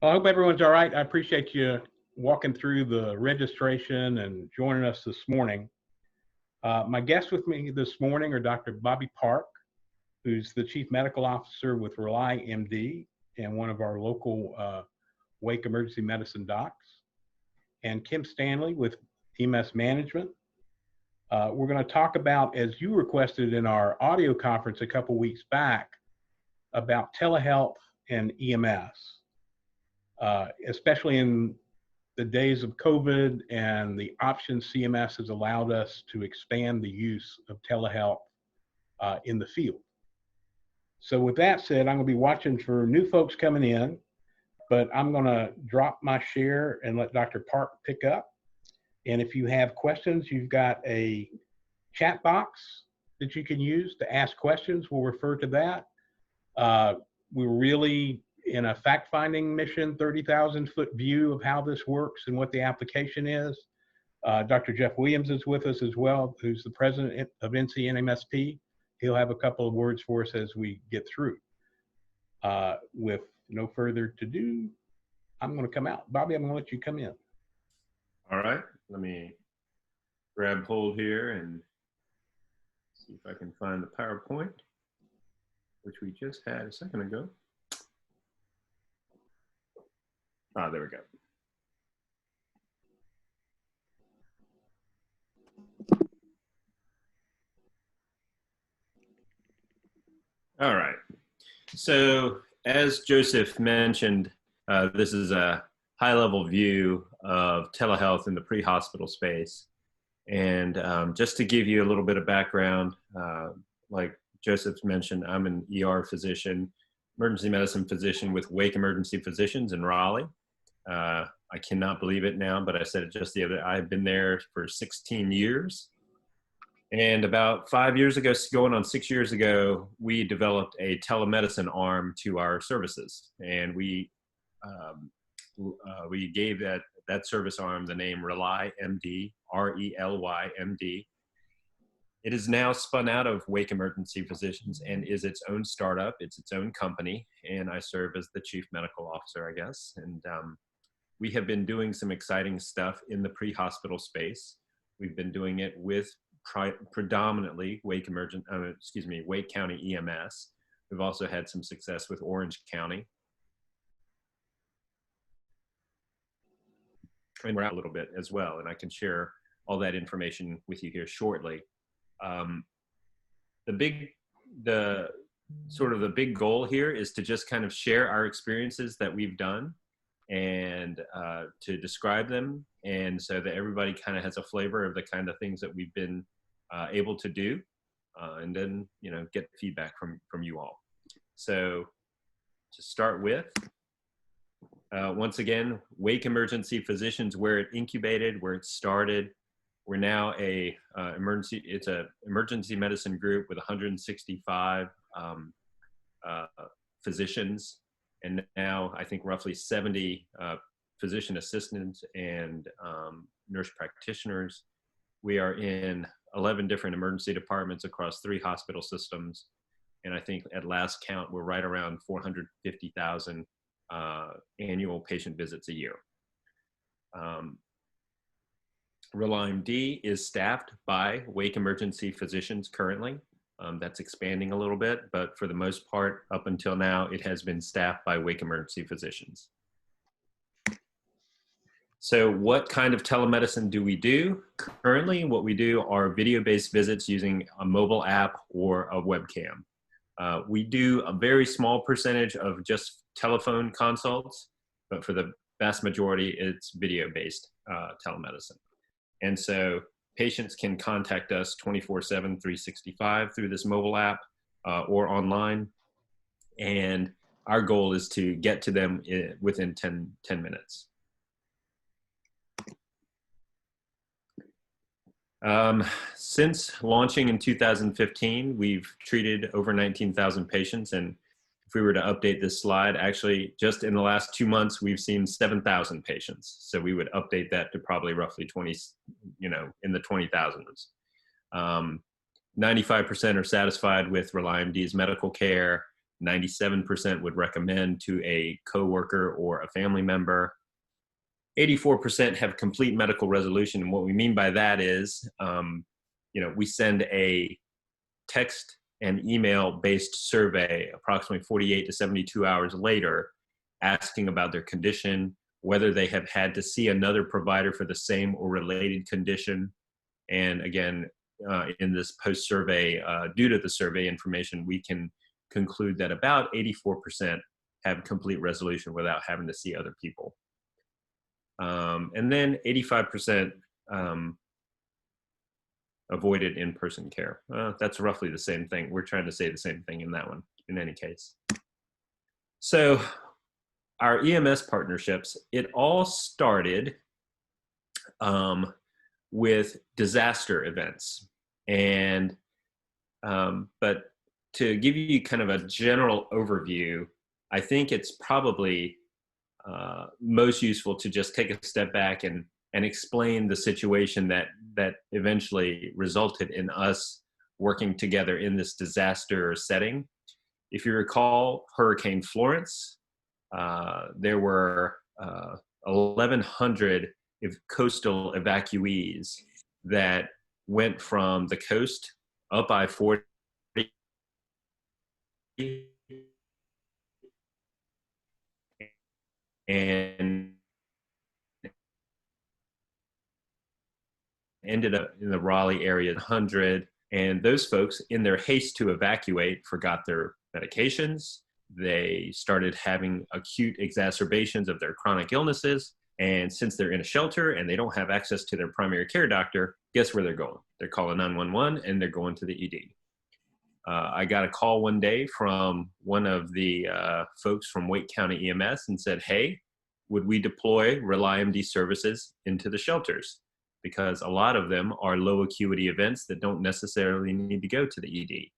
Well, I hope everyone's all right. I appreciate you walking through the registration and joining us this morning. My guests with me this morning are Dr. Bobby Park, who's the Chief Medical Officer with RelyMD and one of our local Wake Emergency Medicine docs, and Kim Stanley with EMS Management. We're going to talk about, as you requested in our audio conference a couple weeks back, about telehealth and EMS, especially in the days of COVID and the options CMS has allowed us to expand the use of telehealth in the field. So with that said, I'm going to be watching for new folks coming in, but I'm going to drop my share and let Dr. Park pick up. And if you have questions, you've got a chat box that you can use to ask questions. We'll refer to that. We're really in a fact-finding mission, 30,000-foot view of how this works and what the application is. Dr. Jeff Williams is with us as well, who's the president of NC-NMSP. He'll have a couple of words for us as we get through. With no further ado, I'm going to come out. Bobby, I'm going to let you come in. All right, let me grab hold here and see if I can find the PowerPoint, which we just had a second ago. Ah, there we go. All right. So as Joseph mentioned, this is a high-level view of telehealth in the pre-hospital space. And just to give you a little bit of background, like Joseph mentioned, I'm an ER physician, emergency medicine physician with Wake Emergency Physicians in Raleigh. I cannot believe it now, but I said it just the other day. I've been there for 16 years. And about 5 years ago, going on 6 years ago, we developed a telemedicine arm to our services. And we gave that service arm the name RelyMD, R-E-L-Y-M-D. It is now spun out of Wake Emergency Physicians and is its own startup. It's its own company, and I serve as the Chief Medical Officer, I guess. And we have been doing some exciting stuff in the pre-hospital space. We've been doing it with predominantly Wake County EMS. We've also had some success with Orange County. And we're out a little bit as well, and I can share all that information with you here shortly. The big goal here is to just kind of share our experiences that we've done and to describe them, and so that everybody kind of has a flavor of the kind of things that we've been able to do, and then get feedback from you all. So to start with, once again, Wake Emergency Physicians, where it incubated, where it started. We're now it's an emergency medicine group with 165 physicians, and now I think roughly 70 physician assistants and nurse practitioners. We are in 11 different emergency departments across 3 hospital systems, and I think at last count, we're right around 450,000 annual patient visits a year. RelyMD is staffed by Wake Emergency Physicians currently. That's expanding a little bit, but for the most part, up until now, it has been staffed by Wake Emergency Physicians. So what kind of telemedicine do we do? Currently, what we do are video-based visits using a mobile app or a webcam. We do a very small percentage of just telephone consults, but for the vast majority, it's video-based telemedicine. And so patients can contact us 24/7, 365 through this mobile app or online. And our goal is to get to them within 10 minutes. Since launching in 2015, we've treated over 19,000 patients. And if we were to update this slide, actually just in the last 2 months, we've seen 7,000 patients. So we would update that to probably roughly 20, in the 20,000s. 95% are satisfied with RelyMD's medical care. 97% would recommend to a coworker or a family member. 84% have complete medical resolution. And what we mean by that is, we send a text and email-based survey approximately 48 to 72 hours later, asking about their condition, whether they have had to see another provider for the same or related condition. And again, in this post-survey, due to the survey information, we can conclude that about 84% have complete resolution without having to see other people. And then 85% avoided in-person care. That's roughly the same thing. We're trying to say the same thing in that one, in any case. So our EMS partnerships, it all started with disaster events. And, but to give you kind of a general overview, I think it's probably most useful to just take a step back and explain the situation that eventually resulted in us working together in this disaster setting. If you recall Hurricane Florence, there were 1,100 coastal evacuees that went from the coast up I-40 and ended up in the Raleigh area, 100. And those folks, in their haste to evacuate, forgot their medications. They started having acute exacerbations of their chronic illnesses. And since they're in a shelter and they don't have access to their primary care doctor, guess where they're going? They're calling 911 and they're going to the ED. I got a call one day from one of the folks from Wake County EMS and said, hey, would we deploy RelyMD services into the shelters? Because a lot of them are low acuity events that don't necessarily need to go to the ED.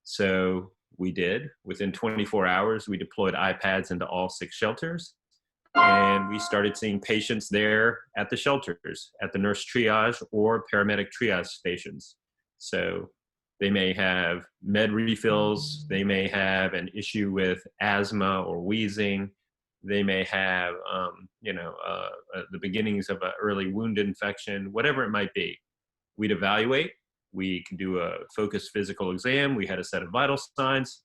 So we did. Within 24 hours, we deployed iPads into all 6 shelters. And we started seeing patients there at the shelters, at the nurse triage or paramedic triage stations. So they may have med refills. They may have an issue with asthma or wheezing. They may have, the beginnings of an early wound infection, whatever it might be. We'd evaluate. We could do a focused physical exam. We had a set of vital signs.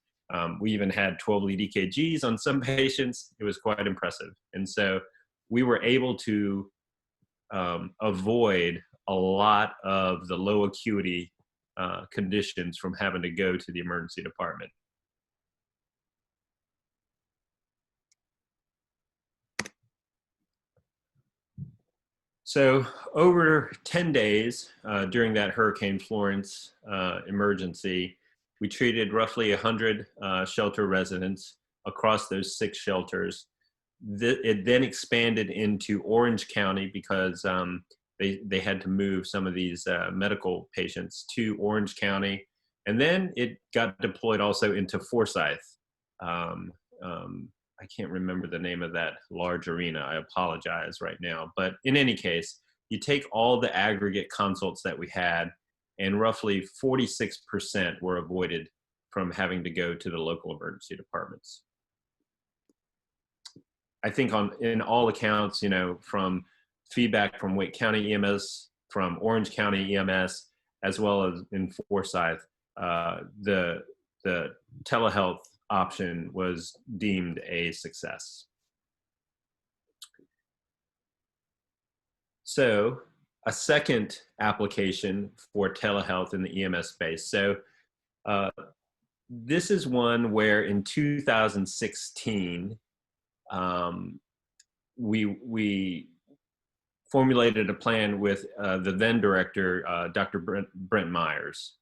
We even had 12 lead EKGs on some patients. It was quite impressive. And so we were able to avoid a lot of the low acuity conditions from having to go to the emergency department. So over 10 days during that Hurricane Florence emergency, we treated roughly 100 shelter residents across those 6 shelters. It then expanded into Orange County because they had to move some of these medical patients to Orange County. And then it got deployed also into Forsyth. I can't remember the name of that large arena. I apologize right now. But in any case, you take all the aggregate consults that we had, and roughly 46% were avoided from having to go to the local emergency departments. I think in all accounts, from feedback from Wake County EMS, from Orange County EMS, as well as in Forsyth, the telehealth option was deemed a success. So a second application for telehealth in the EMS space. So this is one where in 2016, we formulated a plan with the then director, Dr. Brent Myers.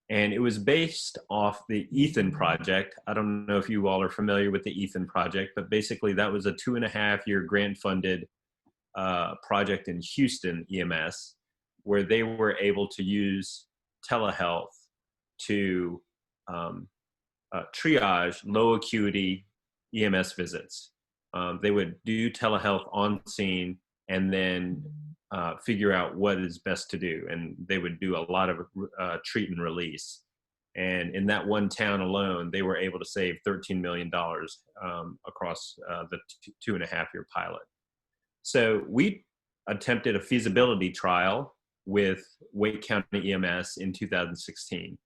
And it was based off the Ethan project. I don't know if you all are familiar with the Ethan project, but basically that was a 2.5-year grant-funded project in Houston EMS, where they were able to use telehealth to triage low acuity EMS visits. They would do telehealth on scene and then figure out what is best to do. And they would do a lot of treat and release. And in that one town alone, they were able to save $13 million across the 2.5-year pilot. So we attempted a feasibility trial with Wake County EMS in 2016.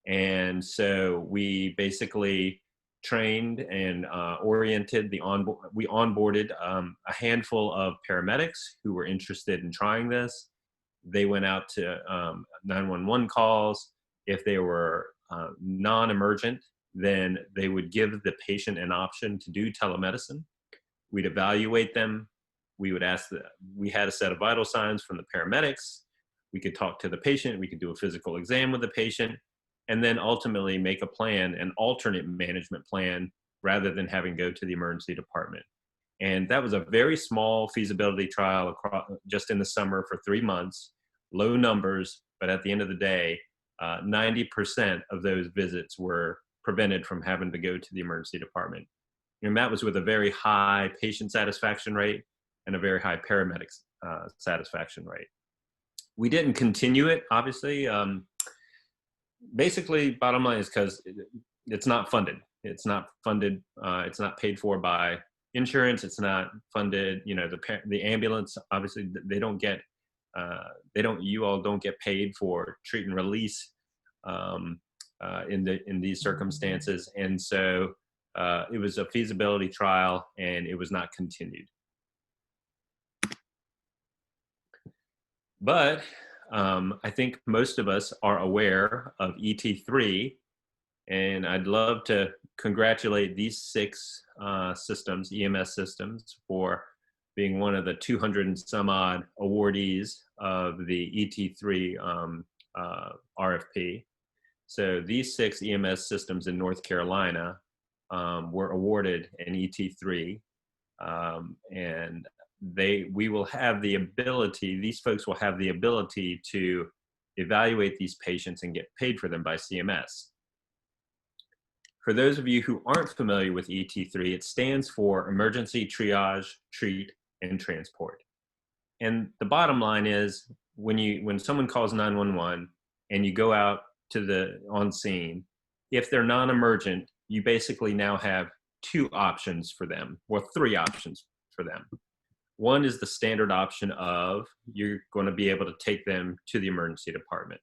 And so we basically trained and oriented we onboarded a handful of paramedics who were interested in trying this. They went out to 911 calls. If they were non-emergent, then they would give the patient an option to do telemedicine. We'd evaluate them. We would we had a set of vital signs from the paramedics. We could talk to the patient. We could do a physical exam with the patient, and then ultimately make a plan, an alternate management plan, rather than having to go to the emergency department. And that was a very small feasibility trial just in the summer for 3 months, low numbers, but at the end of the day, 90% of those visits were prevented from having to go to the emergency department. And that was with a very high patient satisfaction rate and a very high paramedic satisfaction rate. We didn't continue it, obviously. Basically, bottom line is because it's not funded. It's not funded. It's not paid for by insurance. It's not funded. You know, the ambulance, obviously, they don't get. You all don't get paid for treat and release in these circumstances. And so it was a feasibility trial, and it was not continued. But I think most of us are aware of ET3, and I'd love to congratulate these 6 systems, EMS systems, for being one of the 200 and some odd awardees of the ET3 RFP. So these 6 EMS systems in North Carolina were awarded an ET3, and we will have the ability, these folks will have the ability to evaluate these patients and get paid for them by CMS. For those of you who aren't familiar with ET3, it stands for Emergency Triage, Treat, and Transport. And the bottom line is when someone calls 911 and you go out to on scene, if they're non-emergent, you basically now have 2 options for them, or 3 options for them. One is the standard option of you're going to be able to take them to the emergency department.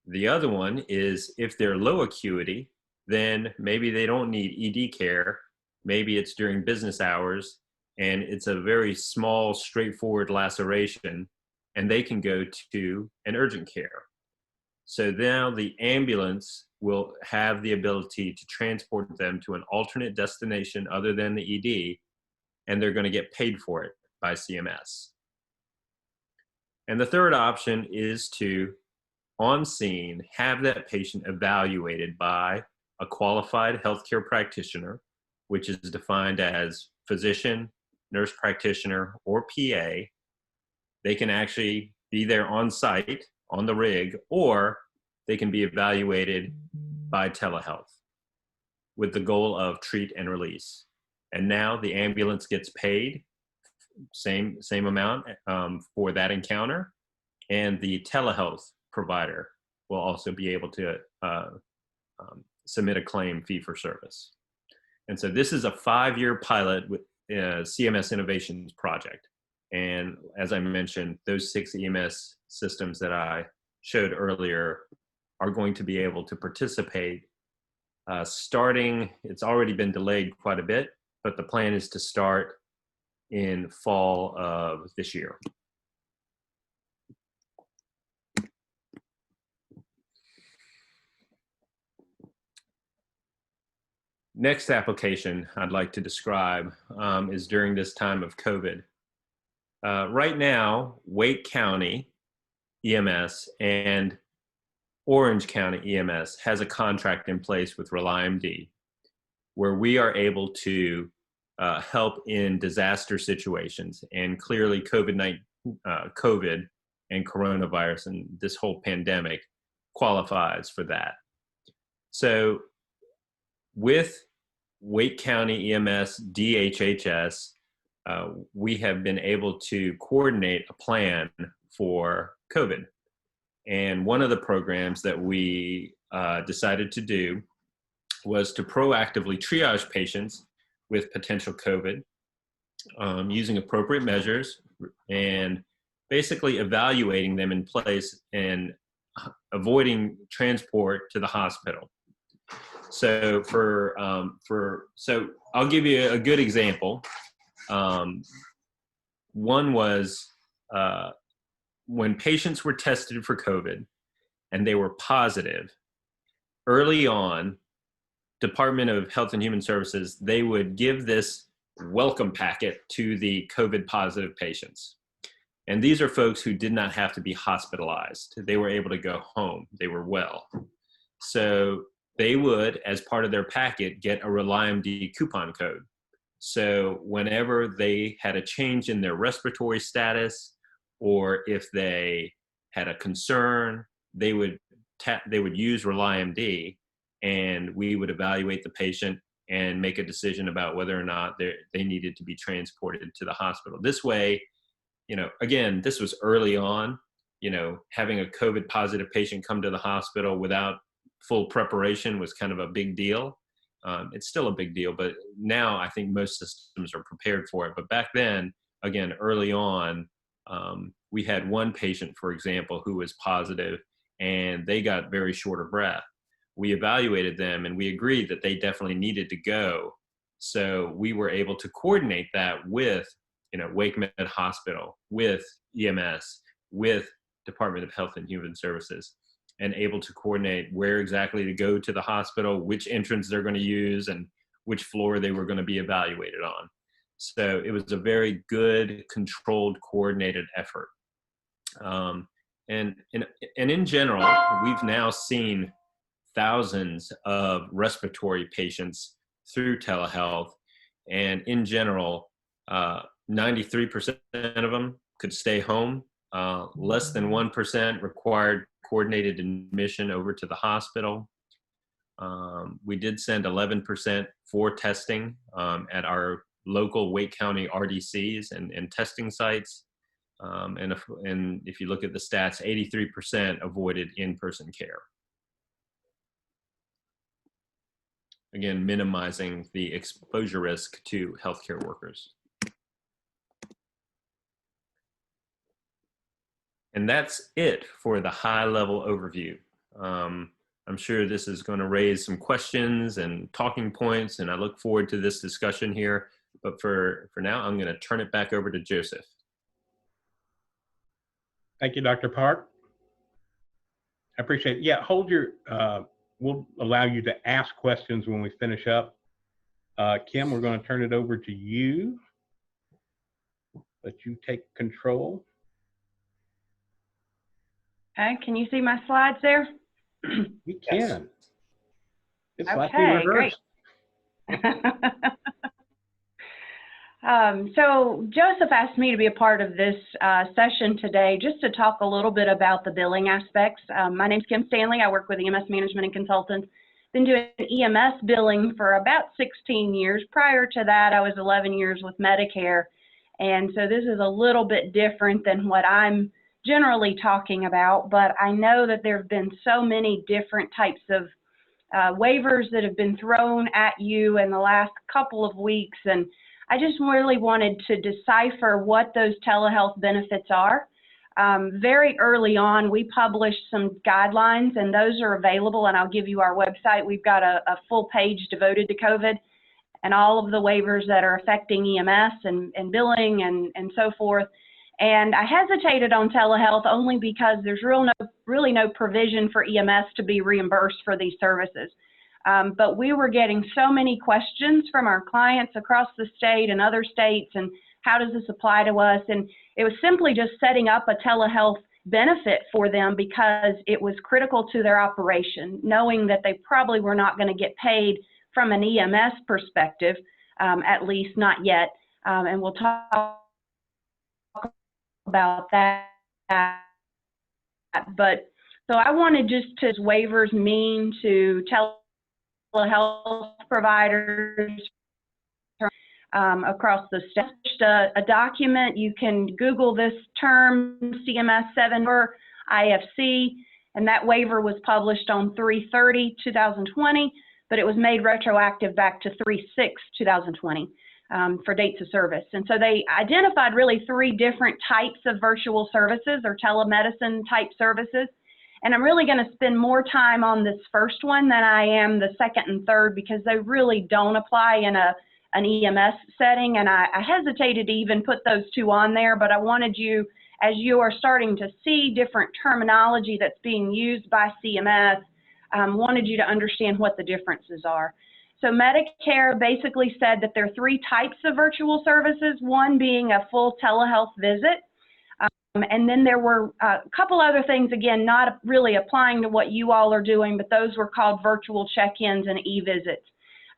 The other one is if they're low acuity, then maybe they don't need ED care. Maybe it's during business hours and it's a very small, straightforward laceration, and they can go to an urgent care. So now the ambulance will have the ability to transport them to an alternate destination other than the ED, and they're going to get paid for it by CMS. And the third option is to, on scene, have that patient evaluated by a qualified healthcare practitioner, which is defined as physician, nurse practitioner, or PA. They can actually be there on site, on the rig, or they can be evaluated by telehealth with the goal of treat and release. And now the ambulance gets paid, same amount for that encounter, and the telehealth provider will also be able to submit a claim fee for service. And so this is a 5-year pilot with CMS Innovations project. And as I mentioned, those 6 EMS systems that I showed earlier are going to be able to participate starting, it's already been delayed quite a bit, but the plan is to start in fall of this year. Next application I'd like to describe is during this time of COVID. Right now, Wake County EMS and Orange County EMS has a contract in place with RelyMD, where we are able to help in disaster situations. And clearly COVID and coronavirus and this whole pandemic qualifies for that. So with Wake County EMS DHHS, we have been able to coordinate a plan for COVID. And one of the programs that we decided to do was to proactively triage patients with potential COVID using appropriate measures and basically evaluating them in place and avoiding transport to the hospital. So so I'll give you a good example. One was when patients were tested for COVID and they were positive, early on, Department of Health and Human Services, they would give this welcome packet to the COVID positive patients. And these are folks who did not have to be hospitalized. They were able to go home. They were well. So they would, as part of their packet, get a RelyMD coupon code. So whenever they had a change in their respiratory status, or if they had a concern, they would use RelyMD, and we would evaluate the patient and make a decision about whether or not they needed to be transported to the hospital. This way, again, this was early on, having a COVID positive patient come to the hospital without full preparation was kind of a big deal. It's still a big deal, but now I think most systems are prepared for it. But back then, again, early on, we had one patient, for example, who was positive, and they got very short of breath. We evaluated them and we agreed that they definitely needed to go. So we were able to coordinate that with, Wake Med Hospital, with EMS, with Department of Health and Human Services, and able to coordinate where exactly to go to the hospital, which entrance they're going to use, and which floor they were going to be evaluated on. So it was a very good, controlled, coordinated effort. And in general, we've now seen thousands of respiratory patients through telehealth. And in general, 93% of them could stay home. Less than 1% required coordinated admission over to the hospital. We did send 11% for testing at our local Wake County RDCs and testing sites. And if you look at the stats, 83% avoided in-person care. Again, minimizing the exposure risk to healthcare workers. And that's it for the high-level overview. I'm sure this is going to raise some questions and talking points, and I look forward to this discussion here. But for now, I'm going to turn it back over to Joseph. Thank you, Dr. Park. I appreciate it. Yeah, hold your, we'll allow you to ask questions when we finish up. Kim, we're going to turn it over to you. Let you take control. Okay, can you see my slides there? We can. Yes. It's like we reversed. Great. So Joseph asked me to be a part of this session today just to talk a little bit about the billing aspects. My name's Kim Stanley. I work with EMS Management and Consultants. Been doing EMS billing for about 16 years. Prior to that, I was 11 years with Medicare. And so this is a little bit different than what I'm generally talking about, but I know that there have been so many different types of waivers that have been thrown at you in the last couple of weeks, and I just really wanted to decipher what those telehealth benefits are. Very early on, we published some guidelines, and those are available, and I'll give you our website. We've got a full page devoted to COVID and all of the waivers that are affecting EMS and billing and so forth. And I hesitated on telehealth only because there's really no provision for EMS to be reimbursed for these services. But we were getting so many questions from our clients across the state and other states, and how does this apply to us? And it was simply just setting up a telehealth benefit for them because it was critical to their operation, knowing that they probably were not going to get paid from an EMS perspective, at least not yet. And we'll talk about that. But so I wanted just to waivers mean to telehealth providers across the state. A document, you can Google this term CMS 7, or IFC, and that waiver was published on 3/30/2020, but it was made retroactive back to 3/6/2020 for dates of service. And so they identified really 3 different types of virtual services or telemedicine type services. And I'm really going to spend more time on this first one than I am the second and third, because they really don't apply in an EMS setting. And I hesitated to even put those 2 on there, but I wanted you, as you are starting to see different terminology that's being used by CMS, wanted you to understand what the differences are. So Medicare basically said that there are 3 types of virtual services, one being a full telehealth visit. And then there were a couple other things, again, not really applying to what you all are doing, but those were called virtual check-ins and e-visits.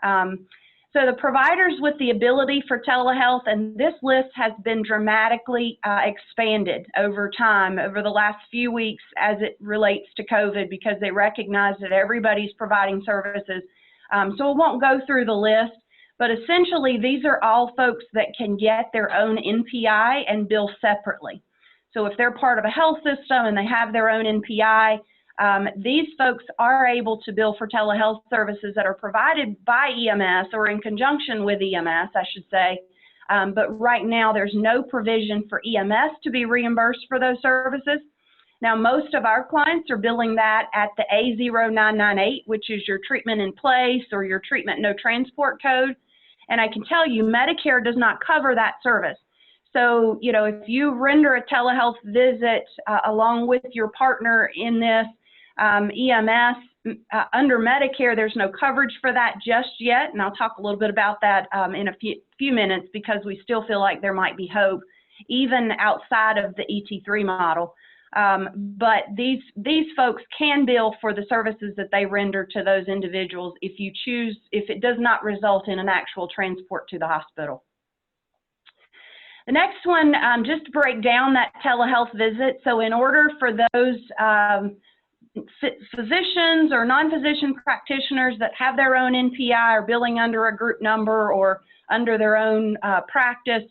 So the providers with the ability for telehealth, and this list has been dramatically expanded over time, over the last few weeks as it relates to COVID, because they recognize that everybody's providing services. So I won't go through the list, but essentially these are all folks that can get their own NPI and bill separately. So if they're part of a health system and they have their own NPI, these folks are able to bill for telehealth services that are provided by EMS or in conjunction with EMS, I should say. But right now there's no provision for EMS to be reimbursed for those services. Now, most of our clients are billing that at the A0998, which is your treatment in place or your treatment no transport code. And I can tell you, Medicare does not cover that service. So, you know, if you render a telehealth visit along with your partner in this EMS, under Medicare, there's no coverage for that just yet. And I'll talk a little bit about that in a few minutes, because we still feel like there might be hope, even outside of the ET3 model. But these folks can bill for the services that they render to those individuals if you choose, if it does not result in an actual transport to the hospital. The next one, just to break down that telehealth visit. So in order for those physicians or non-physician practitioners that have their own NPI or billing under a group number or under their own practice,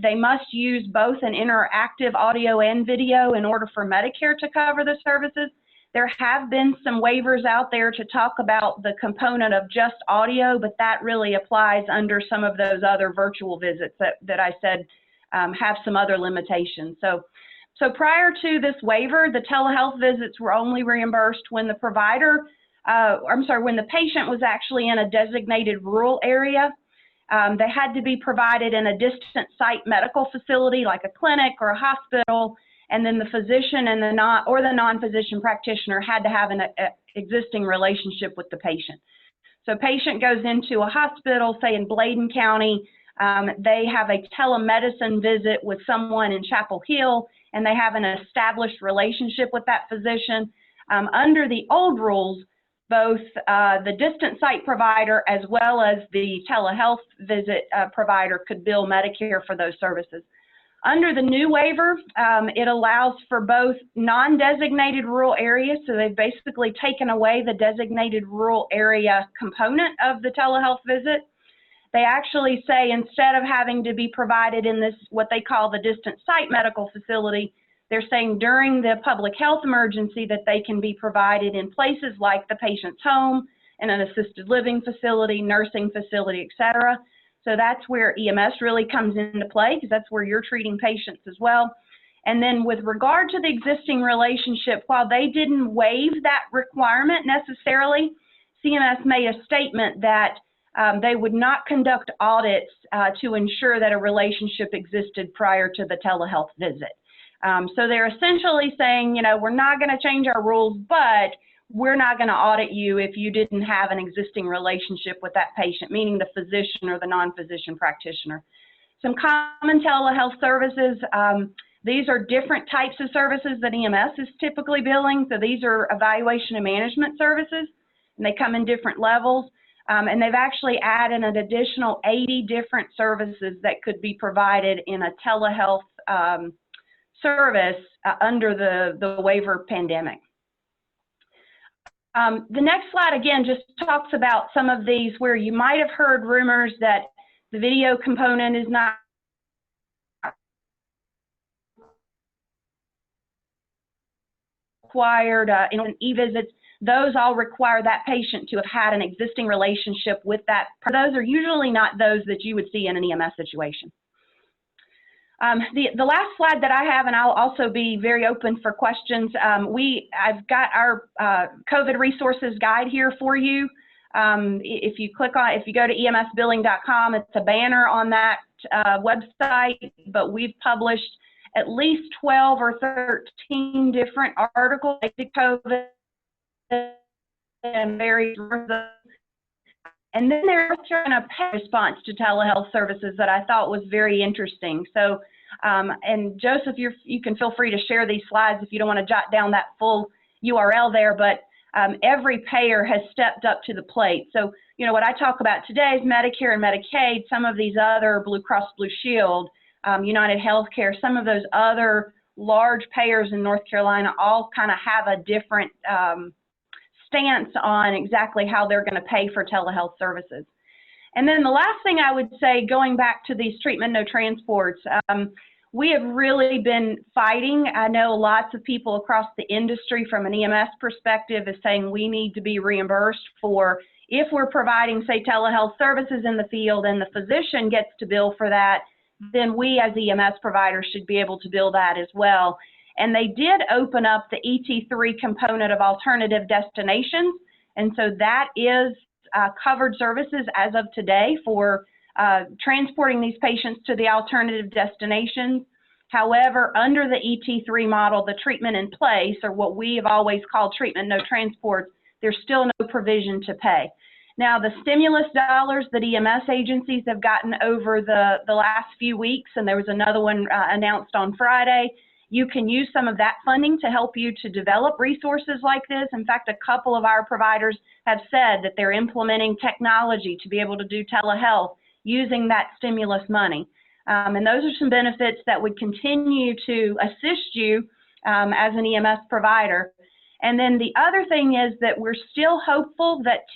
they must use both an interactive audio and video in order for Medicare to cover the services. There have been some waivers out there to talk about the component of just audio, but that really applies under some of those other virtual visits that I said have some other limitations. So prior to this waiver, the telehealth visits were only reimbursed when the when the patient was actually in a designated rural area. They had to be provided in a distant site medical facility like a clinic or a hospital, and then the physician and the non-physician practitioner had to have an existing relationship with the patient. So patient goes into a hospital, say in Bladen County, they have a telemedicine visit with someone in Chapel Hill, and they have an established relationship with that physician. Under the old rules, both the distant site provider as well as the telehealth visit provider could bill Medicare for those services. Under the new waiver, it allows for both non-designated rural areas, so they've basically taken away the designated rural area component of the telehealth visit. They actually say instead of having to be provided in this, what they call the distant site medical facility, they're saying during the public health emergency that they can be provided in places like the patient's home, in an assisted living facility, nursing facility, et cetera. So that's where EMS really comes into play, because that's where you're treating patients as well. And then with regard to the existing relationship, while they didn't waive that requirement necessarily, CMS made a statement that they would not conduct audits to ensure that a relationship existed prior to the telehealth visit. So they're essentially saying, you know, we're not going to change our rules, but we're not going to audit you if you didn't have an existing relationship with that patient, meaning the physician or the non-physician practitioner. Some common telehealth services, these are different types of services that EMS is typically billing. So these are evaluation and management services, and they come in different levels. And they've actually added an additional 80 different services that could be provided in a telehealth service under the waiver pandemic. The next slide, again, just talks about some of these where you might have heard rumors that the video component is not required, e-visits, those all require that patient to have had an existing relationship with that. Those are usually not those that you would see in an EMS situation. The last slide that I have, and I'll also be very open for questions, I've got our COVID resources guide here for you. If you go to emsbilling.com, it's a banner on that website, but we've published at least 12 or 13 different articles related to COVID and various. And then there's a response to telehealth services that I thought was very interesting. So, and Joseph, you can feel free to share these slides if you don't want to jot down that full URL there, but every payer has stepped up to the plate. So, you know, what I talk about today is Medicare and Medicaid, some of these other Blue Cross Blue Shield, United Healthcare, some of those other large payers in North Carolina all kind of have a different stance on exactly how they're going to pay for telehealth services. And then the last thing I would say, going back to these treatment no transports, we have really been fighting. I know lots of people across the industry from an EMS perspective is saying we need to be reimbursed for, if we're providing, say, telehealth services in the field and the physician gets to bill for that, then we as EMS providers should be able to bill that as well. And they did open up the ET3 component of alternative destinations. And so that is covered services as of today for transporting these patients to the alternative destinations. However, under the ET3 model, the treatment in place, or what we have always called treatment no transports, there's still no provision to pay. Now, the stimulus dollars that EMS agencies have gotten over the last few weeks, and there was another one announced on Friday, you can use some of that funding to help you to develop resources like this. In fact, a couple of our providers have said that they're implementing technology to be able to do telehealth using that stimulus money. And those are some benefits that would continue to assist you as an EMS provider. And then the other thing is that we're still hopeful that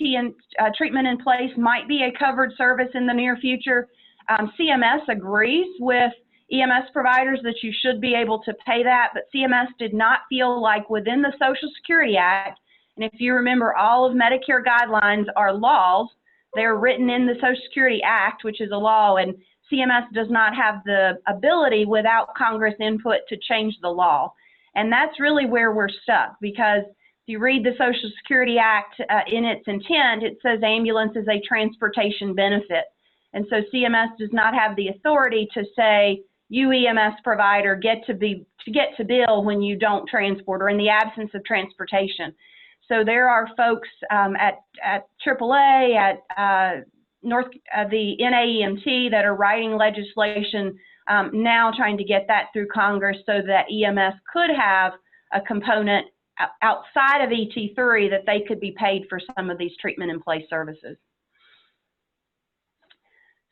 treatment in place might be a covered service in the near future. CMS agrees with EMS providers that you should be able to pay that, but CMS did not feel like within the Social Security Act, and if you remember, all of Medicare guidelines are laws. They're written in the Social Security Act, which is a law, and CMS does not have the ability without Congress input to change the law. And that's really where we're stuck, because if you read the Social Security Act in its intent, it says ambulance is a transportation benefit. And so CMS does not have the authority to say, you EMS provider get to bill when you don't transport or in the absence of transportation. So there are folks at AAA, at the NAEMT that are writing legislation now trying to get that through Congress so that EMS could have a component outside of ET3 that they could be paid for some of these treatment in place services.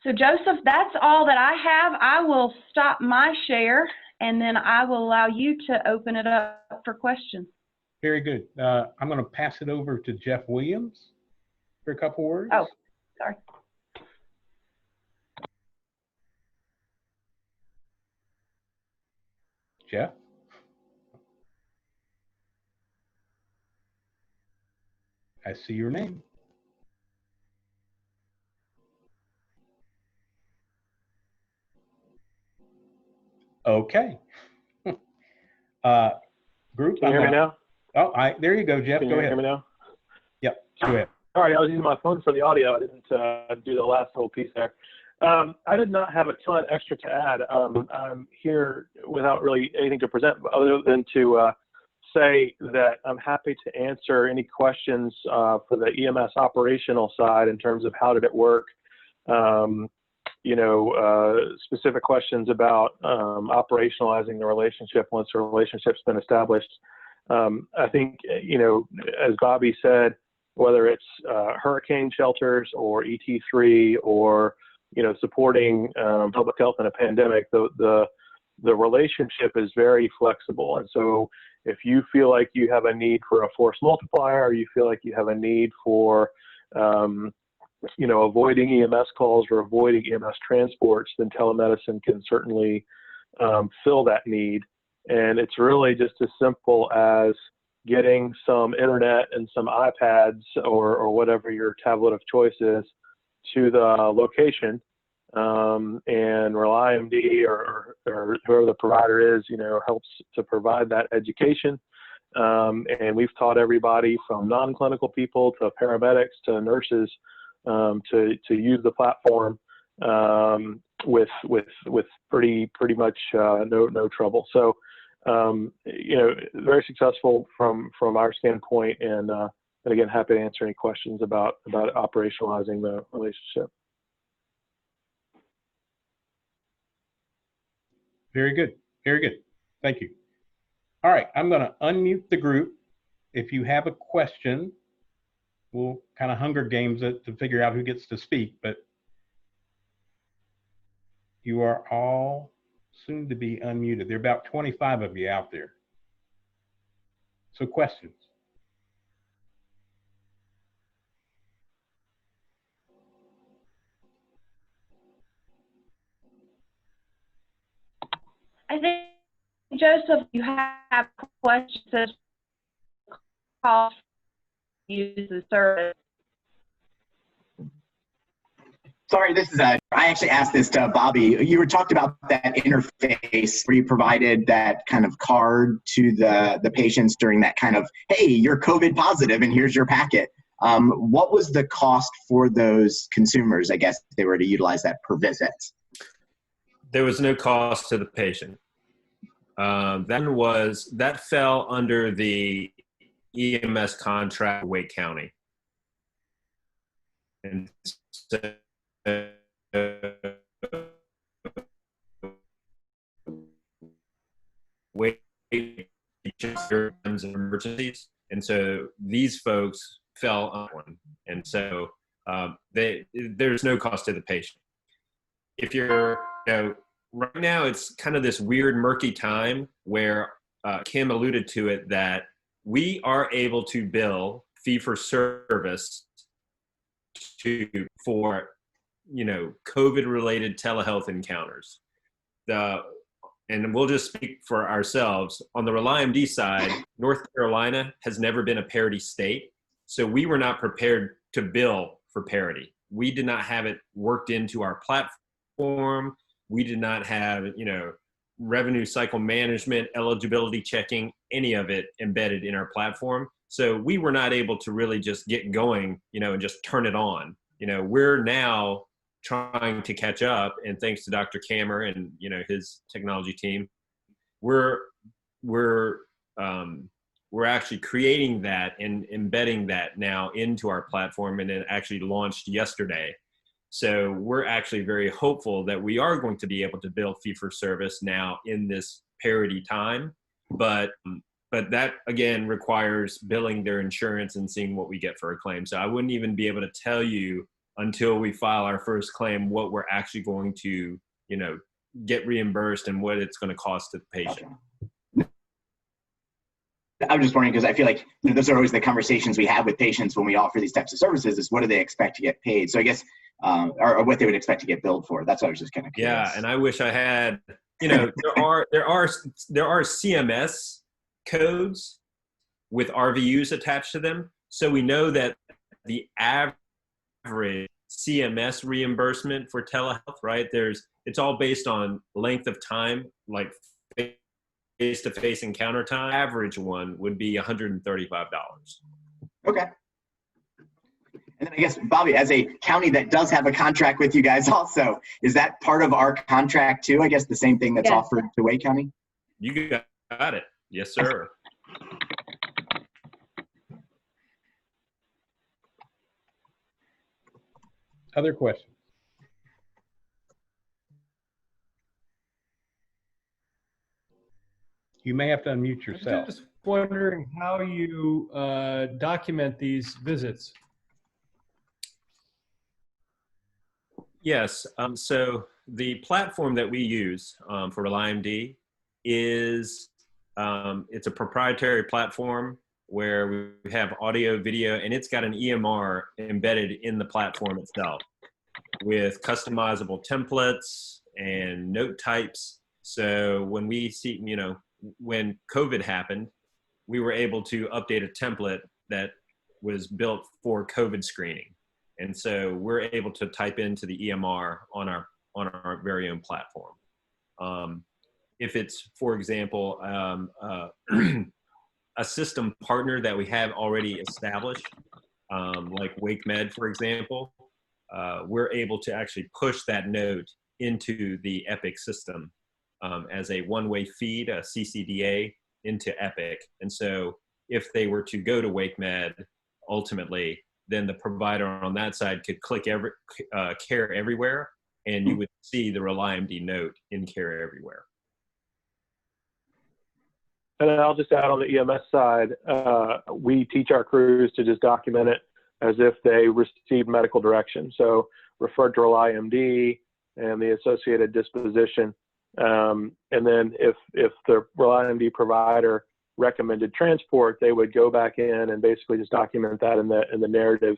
So Joseph, that's all that I have. I will stop my share and then I will allow you to open it up for questions. Very good. I'm going to pass it over to Jeff Williams for a couple words. Oh, sorry. Jeff? I see your name. Okay. Group. Can you hear me now? Oh, there you go, Jeff. Can go you ahead. hear me now? Yep, go ahead. All right, I was using my phone for the audio. I didn't do the last whole piece there. I did not have a ton extra to add. I'm here without really anything to present other than to say that I'm happy to answer any questions for the EMS operational side in terms of how did it work, specific questions about operationalizing the relationship once the relationship's been established. I think, as Bobby said, whether it's hurricane shelters or ET3 or, supporting public health in a pandemic, the relationship is very flexible. And so if you feel like you have a need for a force multiplier, or you feel like you have a need for, avoiding EMS calls or avoiding EMS transports, then telemedicine can certainly fill that need. And it's really just as simple as getting some internet and some iPads or whatever your tablet of choice is to the location, and RelyMD or whoever the provider is, helps to provide that education. And we've taught everybody from non-clinical people to paramedics to nurses to use the platform with pretty much no trouble. So very successful from our standpoint, and again, happy to answer any questions about operationalizing the relationship. Very good. Very good. Thank you. All right, I'm going to unmute the group. If you have a question, we'll kind of Hunger Games it to figure out who gets to speak, but you are all soon to be unmuted. There are about 25 of you out there. So questions? I think, Joseph, you have questions. Call use the service. Sorry, this is I actually asked this to Bobby. You were talked about that interface where you provided that kind of card to the patients during that kind of, hey, you're COVID positive and here's your packet. What was the cost for those consumers, I guess, if they were to utilize that per visit? There was no cost to the patient. That fell under the EMS contract with Wake County. And so, Wake emergencies, and so these folks fell on one, and so there's no cost to the patient. If you're, right now it's kind of this weird murky time where Kim alluded to it, that we are able to bill fee for service for COVID related telehealth encounters. And we'll just speak for ourselves. On the RelyMD side, North Carolina has never been a parity state, so we were not prepared to bill for parity. We did not have it worked into our platform. We did not have, revenue cycle management, eligibility checking, any of it embedded in our platform. So we were not able to really just get going, and just turn it on. We're now trying to catch up, and thanks to Dr. Kammer and his technology team, we're actually creating that and embedding that now into our platform, and it actually launched yesterday. So we're actually very hopeful that we are going to be able to bill fee for service now in this parity time, but that again requires billing their insurance and seeing what we get for a claim. So I wouldn't even be able to tell you until we file our first claim what we're actually going to, get reimbursed and what it's going to cost to the patient. I'm just wondering, because I feel like those are always the conversations we have with patients when we offer these types of services, is what do they expect to get paid? So I guess, or what they would expect to get billed for. That's what I was just kind of curious. Yeah, and I wish I had, there are CMS codes with RVUs attached to them. So we know that the average CMS reimbursement for telehealth, right? It's all based on length of time, like face-to-face encounter time. Average one would be $135. Okay. And then I guess, Bobby, as a county that does have a contract with you guys also, is that part of our contract too? I guess the same thing that's offered to Wake County? You got it. Yes, sir. Other questions? You may have to unmute yourself. I'm just wondering how you document these visits. Yes. So the platform that we use for RelyMD is it's a proprietary platform where we have audio, video, and it's got an EMR embedded in the platform itself with customizable templates and note types. So when we see, when COVID happened, we were able to update a template that was built for COVID screening. And so we're able to type into the EMR on our very own platform. If it's, for example, a system partner that we have already established, like WakeMed, for example, we're able to actually push that note into the Epic system as a one-way feed, a CCDA, into Epic. And so if they were to go to WakeMed, ultimately, then the provider on that side could click Care Everywhere, and you would see the RelyMD note in Care Everywhere. And I'll just add on the EMS side, we teach our crews to just document it as if they received medical direction. So refer to RelyMD and the associated disposition. And then if the RelyMD provider recommended transport, they would go back in and basically just document that in the narrative,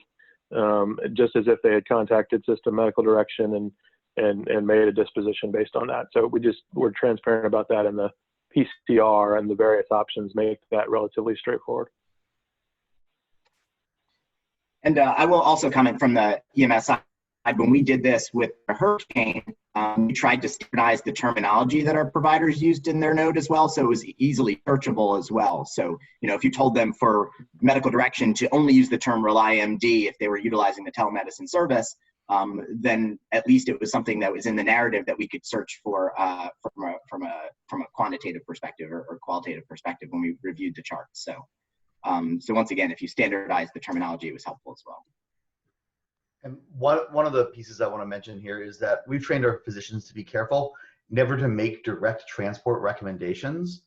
just as if they had contacted system medical direction and made a disposition based on that. So we're transparent about that in the PCR, and the various options make that relatively straightforward. And I will also comment from the EMS side. When we did this with the hurricane, we tried to standardize the terminology that our providers used in their note as well, so it was easily searchable as well. So, if you told them for medical direction to only use the term RelyMD if they were utilizing the telemedicine service, then at least it was something that was in the narrative that we could search for from a quantitative perspective or qualitative perspective when we reviewed the charts. So, so once again, if you standardize the terminology, it was helpful as well. And one of the pieces I want to mention here is that we've trained our physicians to be careful, never to make direct transport recommendations.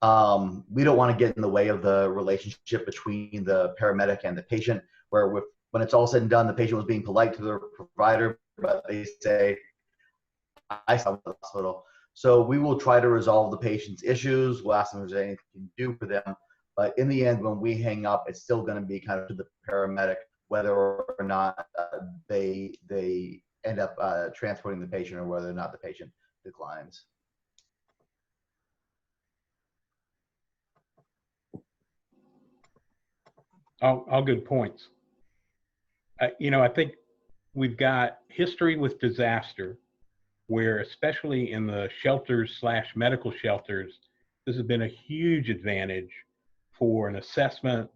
We don't want to get in the way of the relationship between the paramedic and the patient, where when it's all said and done, the patient was being polite to the provider, but they say, I saw the hospital. So we will try to resolve the patient's issues. We'll ask them if there's anything we can do for them. But in the end, when we hang up, it's still going to be kind of to the paramedic, whether or not they end up transporting the patient or whether or not the patient declines. All good points. I think we've got history with disaster where, especially in the shelters / medical shelters, this has been a huge advantage for an assessment,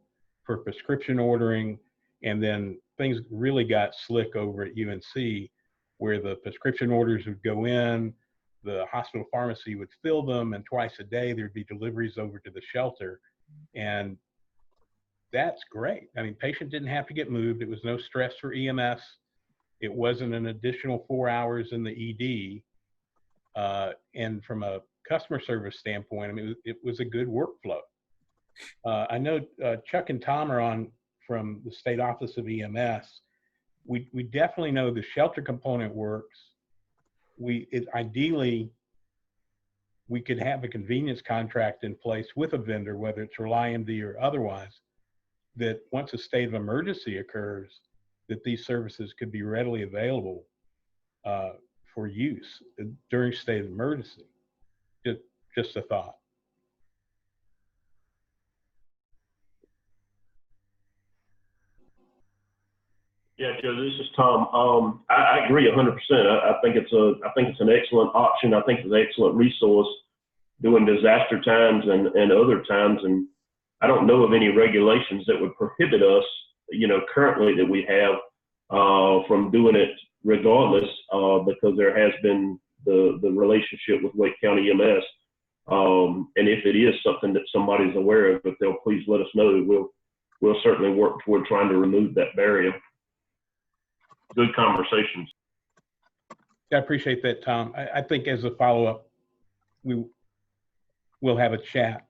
for prescription ordering, and then things really got slick over at UNC where the prescription orders would go in, the hospital pharmacy would fill them, and twice a day there'd be deliveries over to the shelter. And that's great. I mean, patient didn't have to get moved. It was no stress for EMS. It wasn't an additional 4 hours in the ED. And from a customer service standpoint, I mean, it was a good workflow. I know Chuck and Tom are on from the State Office of EMS. We definitely know the shelter component works. Ideally, we could have a convenience contract in place with a vendor, whether it's RelyMD or otherwise, that once a state of emergency occurs, that these services could be readily available for use during state of emergency. Just a thought. Yeah, Joe, this is Tom. I agree 100%. I think it's an excellent option. I think it's an excellent resource during disaster times and other times. And I don't know of any regulations that would prohibit us, currently that we have from doing it regardless, because there has been the relationship with Wake County EMS. And if it is something that somebody's aware of, if they'll please let us know, we'll certainly work toward trying to remove that barrier. Good conversations. I appreciate that, Tom. I think as a follow-up, we'll have a chat.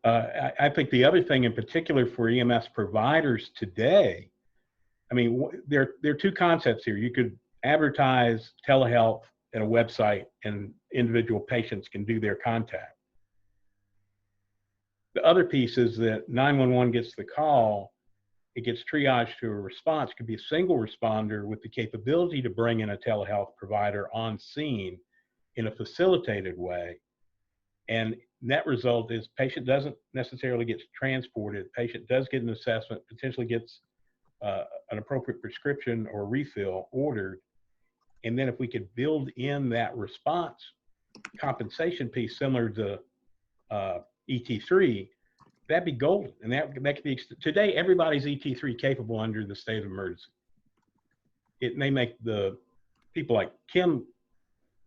I think the other thing in particular for EMS providers today, I mean, there are two concepts here. You could advertise telehealth at a website and individual patients can do their contact. The other piece is that 911 gets the call, it gets triaged to a response. It could be a single responder with the capability to bring in a telehealth provider on scene in a facilitated way. And net result is patient doesn't necessarily get transported. Patient does get an assessment, potentially gets an appropriate prescription or refill ordered. And then if we could build in that response compensation piece similar to ET3, that'd be golden. And that could be, today everybody's ET3 capable under the state of emergency. It may make the people like Kim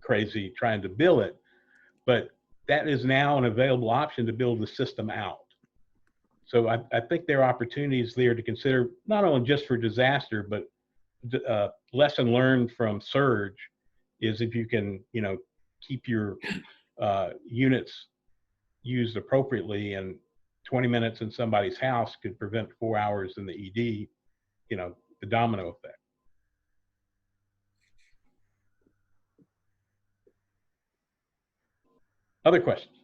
crazy trying to bill it, but that is now an available option to build the system out. So I think there are opportunities there to consider, not only just for disaster, but lesson learned from surge is if you can, keep your units used appropriately, and 20 minutes in somebody's house could prevent 4 hours in the ED, the domino effect. Other questions?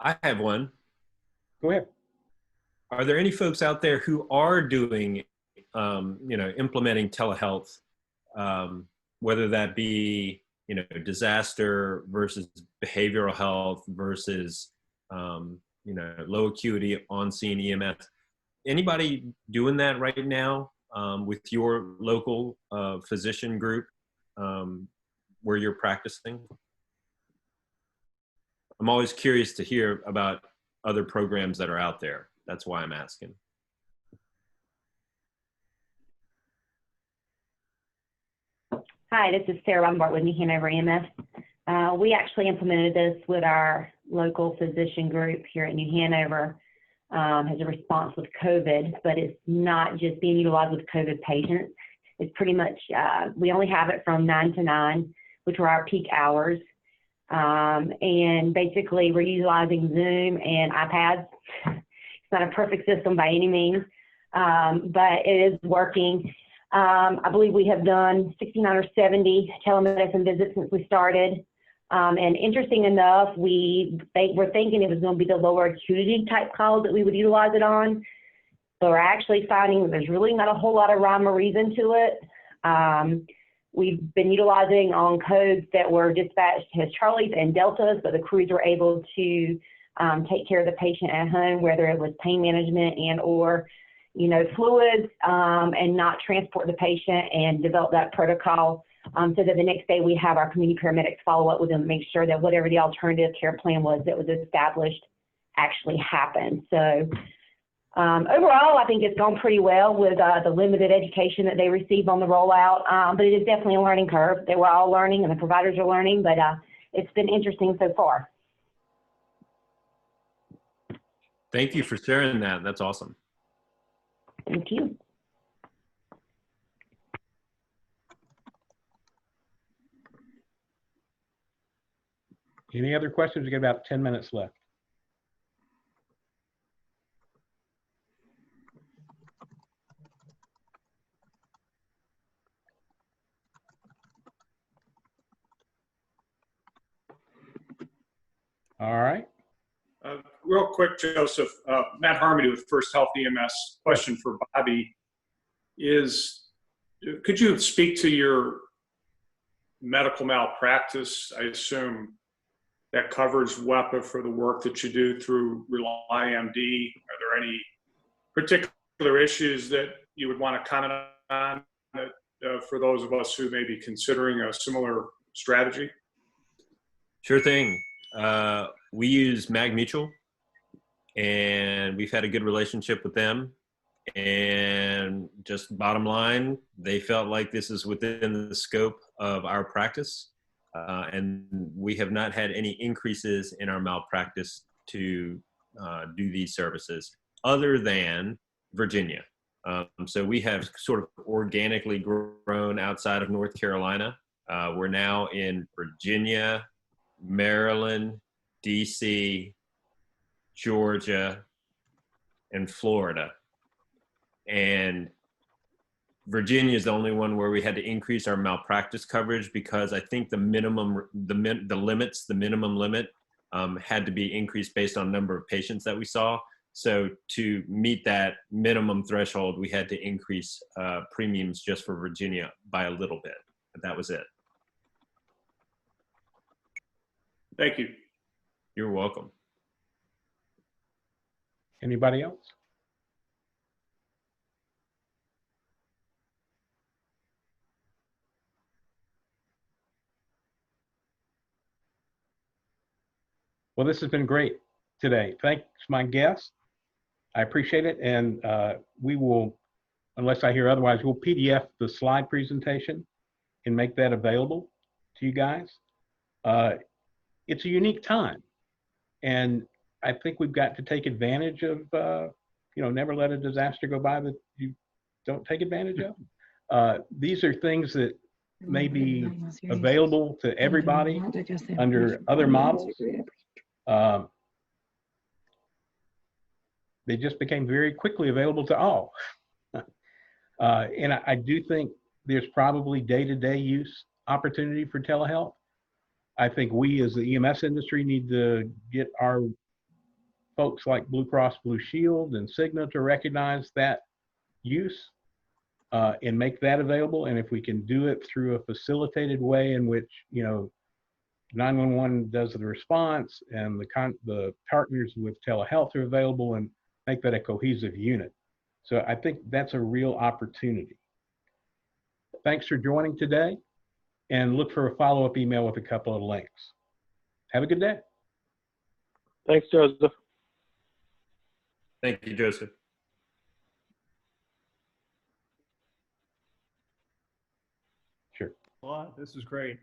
I have one. Go ahead. Are there any folks out there who are doing, implementing telehealth, whether that be, disaster versus behavioral health versus, low acuity on-scene EMS? Anybody doing that right now with your local physician group where you're practicing? I'm always curious to hear about other programs that are out there. That's why I'm asking. Hi, this is Sarah Lombard with New Hanover EMS. We actually implemented this with our local physician group here at New Hanover as a response with COVID, but it's not just being utilized with COVID patients. It's pretty much, we only have it from 9 to 9, which are our peak hours. And basically we're utilizing Zoom and iPads. It's not a perfect system by any means, but it is working. I believe we have done 69 or 70 telemedicine visits since we started. And interesting enough, we're thinking it was going to be the lower acuity type calls that we would utilize it on. But we're actually finding that there's really not a whole lot of rhyme or reason to it. We've been utilizing on codes that were dispatched as Charlies and Deltas, but the crews were able to take care of the patient at home, whether it was pain management and or, fluids, and not transport the patient, and develop that protocol so that the next day we have our community paramedics follow up with them, make sure that whatever the alternative care plan was that was established actually happened. So overall, I think it's gone pretty well with the limited education that they receive on the rollout, but it is definitely a learning curve. They were all learning and the providers are learning, but it's been interesting so far. Thank you for sharing that. That's awesome. Thank you. Any other questions? We got about 10 minutes left. All right. Real quick, Joseph, Matt Harmony with First Health EMS. Question for Bobby is, could you speak to your medical malpractice? I assume that covers WEPA for the work that you do through RelyMD. Are there any particular issues that you would want to comment on for those of us who may be considering a similar strategy? Sure thing. We use Mag Mutual, and we've had a good relationship with them. And just bottom line, they felt like this is within the scope of our practice. And we have not had any increases in our malpractice to do these services other than Virginia. So we have sort of organically grown outside of North Carolina. We're now in Virginia, Maryland, DC, Georgia, and Florida. And Virginia is the only one where we had to increase our malpractice coverage because I think the minimum limit had to be increased based on number of patients that we saw. So to meet that minimum threshold, we had to increase premiums just for Virginia by a little bit, but that was it. Thank you. You're welcome. Anybody else? Well, this has been great today. Thanks, my guests. I appreciate it. And we will, unless I hear otherwise, we'll PDF the slide presentation and make that available to you guys. It's a unique time. And I think we've got to take advantage of, never let a disaster go by that you don't take advantage of. These are things that may be available to everybody under other models. They just became very quickly available to all. And I do think there's probably day-to-day use opportunity for telehealth. I think we as the EMS industry need to get our folks like Blue Cross Blue Shield and Cigna to recognize that use and make that available. And if we can do it through a facilitated way in which, 911 does the response and the partners with telehealth are available, and make that a cohesive unit. So I think that's a real opportunity. Thanks for joining today, and look for a follow-up email with a couple of links. Have a good day. Thanks, Joseph. Thank you, Joseph. Sure. Well, this is great.